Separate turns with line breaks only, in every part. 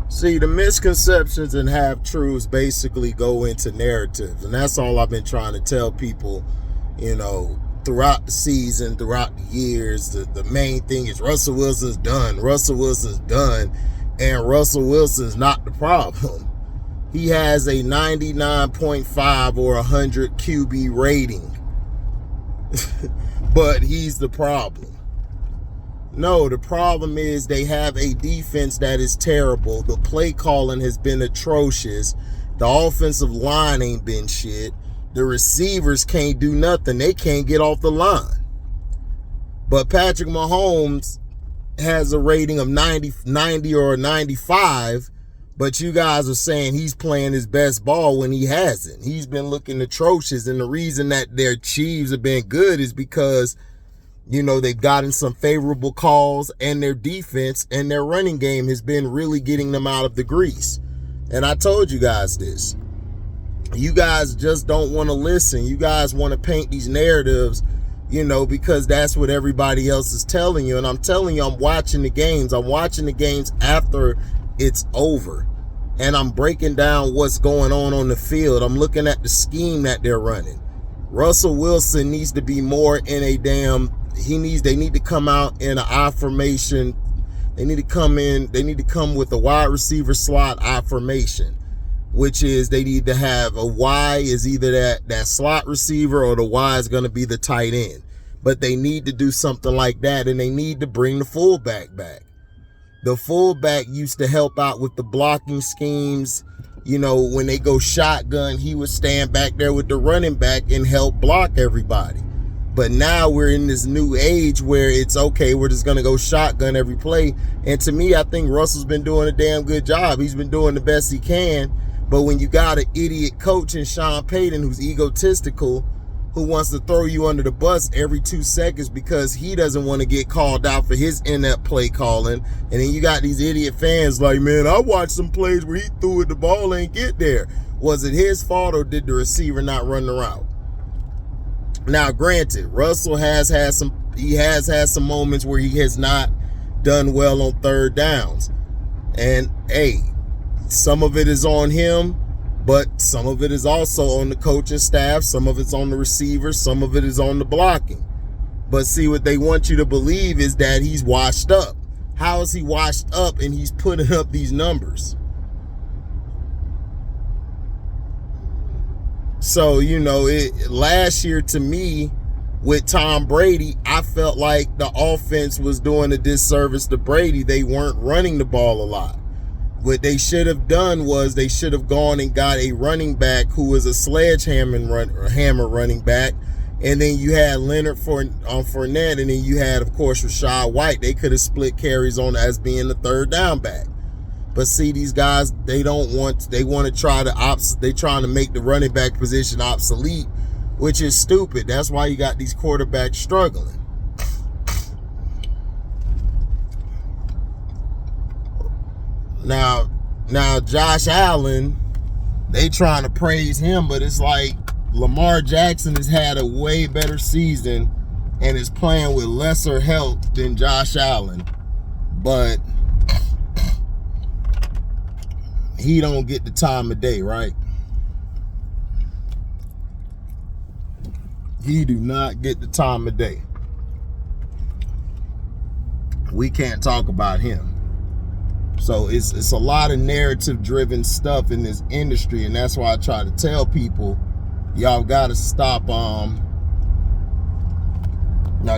See, the misconceptions and half-truths basically go into narratives. And that's all I've been trying to tell people, throughout the season, throughout the years. The main thing is Russell Wilson's done. Russell Wilson's done. And Russell Wilson's not the problem. He has a 99.5 or 100 QB rating. But he's the problem. No, the problem is they have a defense that is terrible. The play calling has been atrocious. The offensive line ain't been shit. The receivers can't do nothing. They can't get off the line. But Patrick Mahomes has a rating of 90 or 95, but you guys are saying he's playing his best ball when he hasn't. He's been looking atrocious, and the reason that their Chiefs have been good is because they've gotten some favorable calls, and their defense and their running game has been really getting them out of the grease. And I told you guys this. You guys just don't want to listen. You guys want to paint these narratives, because that's what everybody else is telling you. And I'm telling you, I'm watching the games. I'm watching the games after it's over. And I'm breaking down what's going on the field. I'm looking at the scheme that they're running. Russell Wilson needs to be more in a they need to come out in an I formation. They need to come with a wide receiver slot I formation, which is they need to have a Y is either that slot receiver, or the Y is going to be the tight end. But they need to do something like that, and they need to bring the fullback back. The fullback used to help out with the blocking schemes. When they go shotgun, he would stand back there with the running back and help block everybody. But now we're in this new age where it's okay, we're just going to go shotgun every play. And to me, I think Russell's been doing a damn good job. He's been doing the best he can. But when you got an idiot coach in Sean Payton who's egotistical, who wants to throw you under the bus every 2 seconds because he doesn't want to get called out for his inept play calling. And then you got these idiot fans like, man, I watched some plays where he threw it, the ball ain't get there. Was it his fault, or did the receiver not run the route? Now, granted, Russell has had some moments where he has not done well on third downs. And hey, some of it is on him, but some of it is also on the coaching staff. Some of it's on the receivers. Some of it is on the blocking. But see, what they want you to believe is that he's washed up. How is he washed up and he's putting up these numbers? So, last year to me with Tom Brady, I felt like the offense was doing a disservice to Brady. They weren't running the ball a lot. What they should have done was they should have gone and got a running back who was a sledgehammer running back. And then you had Leonard Fournette, and then you had, of course, Rachaad White. They could have split carries on as being the third down back. But see, these guys, they're trying to make the running back position obsolete, which is stupid. That's why you got these quarterbacks struggling. Now Josh Allen, they trying to praise him, but it's like Lamar Jackson has had a way better season and is playing with lesser help than Josh Allen. But he don't get the time of day, right? He do not get the time of day. We can't talk about him. So it's a lot of narrative-driven stuff in this industry, and that's why I try to tell people, y'all gotta stop. Y'all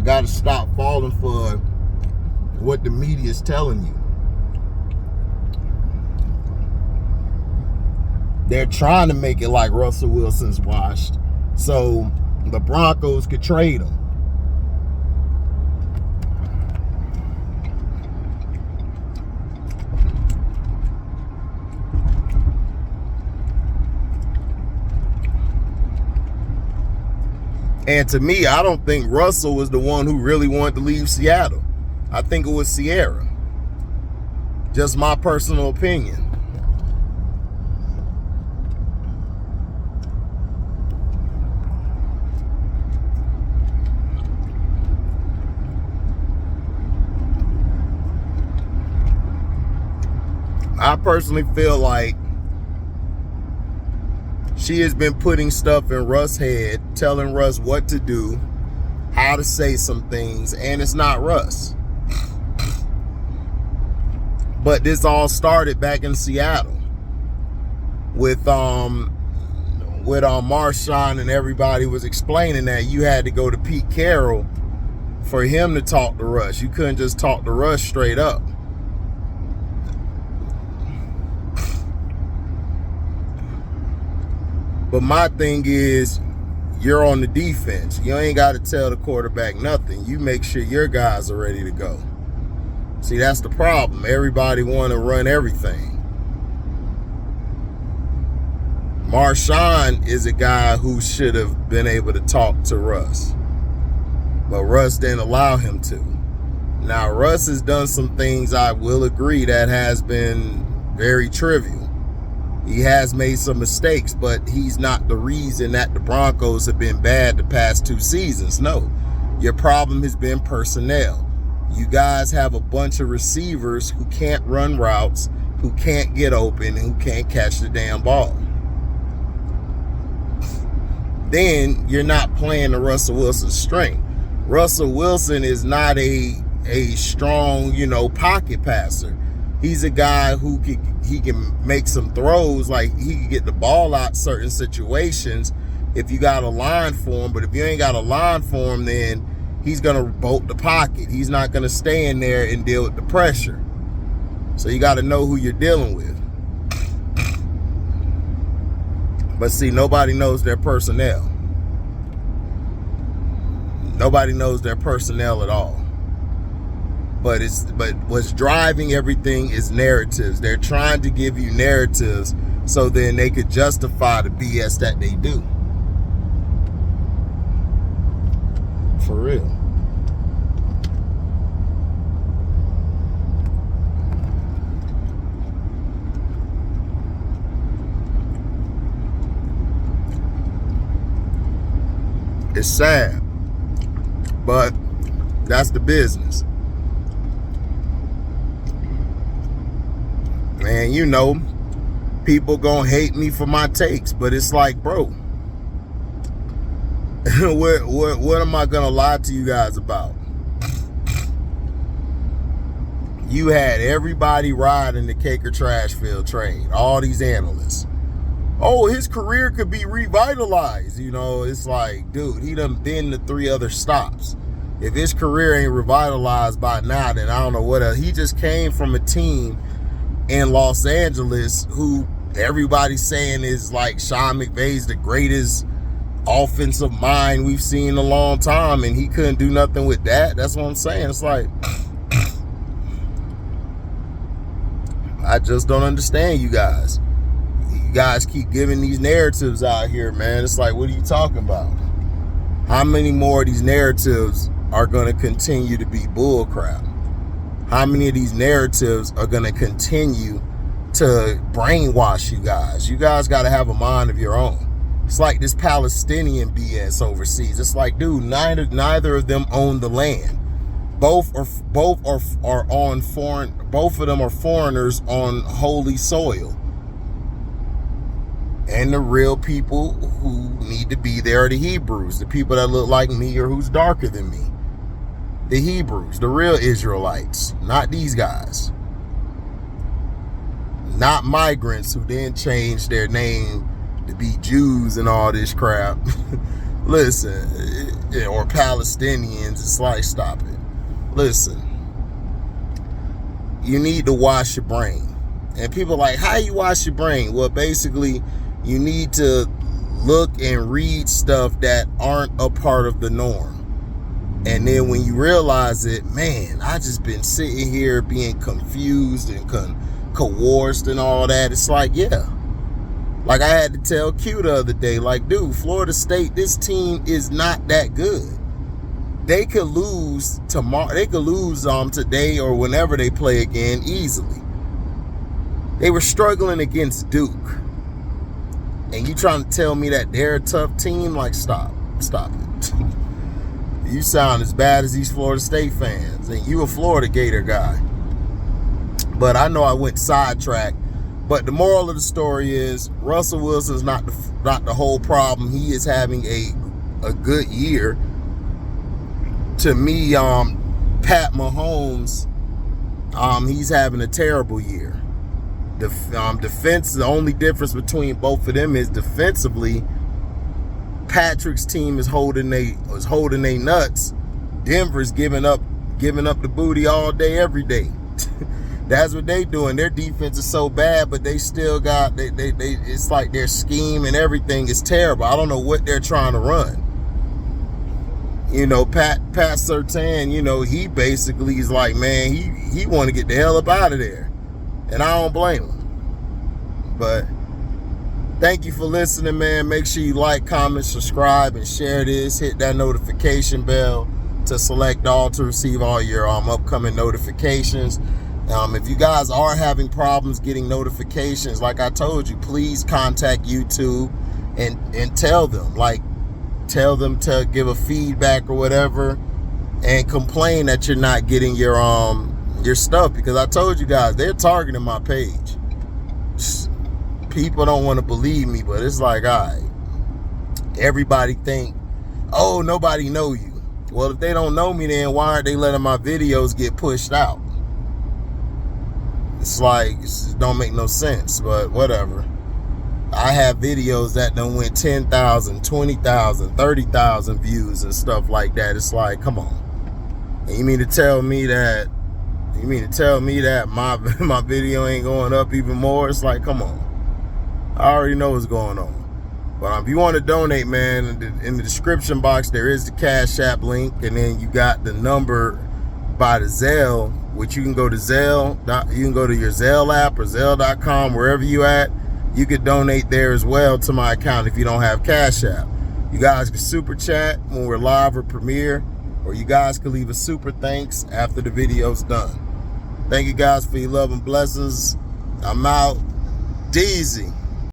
gotta stop falling for what the media is telling you. They're trying to make it like Russell Wilson's washed, so the Broncos could trade him. And to me, I don't think Russell was the one who really wanted to leave Seattle. I think it was Sierra. Just my personal opinion. I personally feel like she has been putting stuff in Russ' head, telling Russ what to do, how to say some things, and it's not Russ. But this all started back in Seattle with Marshawn, and everybody was explaining that you had to go to Pete Carroll for him to talk to Russ. You couldn't just talk to Russ straight up. But my thing is, you're on the defense. You ain't got to tell the quarterback nothing. You make sure your guys are ready to go. See, that's the problem. Everybody want to run everything. Marshawn is a guy who should have been able to talk to Russ, but Russ didn't allow him to. Now, Russ has done some things, I will agree, that has been very trivial. He has made some mistakes, but he's not the reason that the Broncos have been bad the past 2 seasons. No, your problem has been personnel. You guys have a bunch of receivers who can't run routes, who can't get open, and who can't catch the damn ball. Then you're not playing to Russell Wilson's strength. Russell Wilson is not a strong, pocket passer. He's a guy who he can make some throws, like he can get the ball out certain situations if you got a line for him. But if you ain't got a line for him, then he's going to bolt the pocket. He's not going to stay in there and deal with the pressure. So you got to know who you're dealing with. But see, nobody knows their personnel. Nobody knows their personnel at all. But what's driving everything is narratives. They're trying to give you narratives so then they could justify the BS that they do. For real. It's sad, but that's the business. Man, people gonna hate me for my takes, but it's like, bro, what am I gonna lie to you guys about? You had everybody riding the Caker Trashfield trade, all these analysts. Oh, his career could be revitalized. It's like, dude, he done been to 3 other stops. If his career ain't revitalized by now, then I don't know what else. He just came from a team in Los Angeles who everybody's saying is like Sean McVay's the greatest offensive mind we've seen in a long time, and he couldn't do nothing with that. That's what I'm saying. It's like, I just don't understand you guys. You guys keep giving these narratives out here, man. It's like, what are you talking about? How many more of these narratives are going to continue to be bull crap? How many of these narratives are going to continue to brainwash you guys? You guys got to have a mind of your own. It's like this Palestinian BS overseas. It's like, dude, neither of them own the land. Both are on foreign. Both of them are foreigners on holy soil. And the real people who need to be there are the Hebrews, the people that look like me or who's darker than me. The Hebrews, the real Israelites, not these guys. Not migrants who then changed their name to be Jews and all this crap. Listen, or Palestinians. It's like, stop it. Listen, you need to wash your brain. And people are like, how you wash your brain? Well, basically, you need to look and read stuff that aren't a part of the norm. And then when you realize it, man, I just been sitting here being confused and coerced and all that. It's like, yeah. Like I had to tell Q the other day, like, dude, Florida State, this team is not that good. They could lose tomorrow. They could lose today or whenever they play again easily. They were struggling against Duke. And you trying to tell me that they're a tough team? Like, stop it. You sound as bad as these Florida State fans, and you a Florida Gator guy. But I know I went sidetracked. But the moral of the story is Russell Wilson's not the whole problem. He is having a good year. To me, Pat Mahomes, he's having a terrible year. Defense, the only difference between both of them is defensively, Patrick's team is holding they nuts. Denver's giving up the booty all day, every day. That's what they doing. Their defense is so bad, but they still got they it's like their scheme and everything is terrible. I don't know what they're trying to run. You know, Pat Surtain, you know, he basically is like, man, he want to get the hell up out of there. And I don't blame him. But thank you for listening, man. Make sure you like, comment, subscribe, and share this. Hit that notification bell to select all to receive all your upcoming notifications. If you guys are having problems getting notifications, like I told you, please contact YouTube and tell them to give a feedback or whatever, and complain that you're not getting your stuff, because I told you guys they're targeting my page. People don't want to believe me, but it's like, all right, everybody think, oh, nobody know you. Well, if they don't know me, then why aren't they letting my videos get pushed out? It's like, it don't make no sense, but whatever. I have videos that done went 10,000, 20,000, 30,000 views and stuff like that. It's like, come on. And you mean to tell me that my video ain't going up even more? It's like, come on. I already know what's going on. But if you want to donate, man, in the description box, there is the Cashapp link, and then you got the number by the Zelle, which you can go to Zelle. You can go to your Zelle app or Zelle.com, wherever you at. You could donate there as well to my account if you don't have Cashapp. You guys can super chat when we're live or premiere, or you guys can leave a super thanks after the video's done. Thank you guys for your love and blessings. I'm out. Deezy.